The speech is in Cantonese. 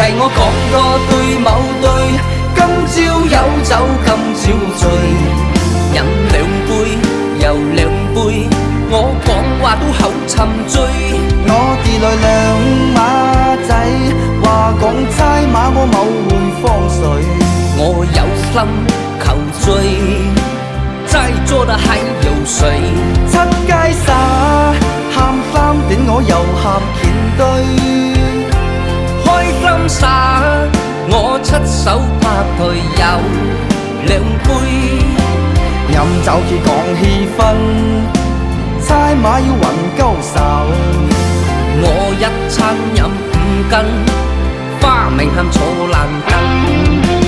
係我講過對某對，今朝有酒今朝醉，飲兩杯又兩杯，我講話都口沉醉。我跌來兩馬仔，話講猜馬我某會放水。我有心求醉，齋做得喺游水。七街耍喊三點，我又喊件堆。開心耍，我出手拍台有兩杯。飲酒至講氣氛，猜馬要雲高手。我一餐飲5斤，花名喊坐爛羹。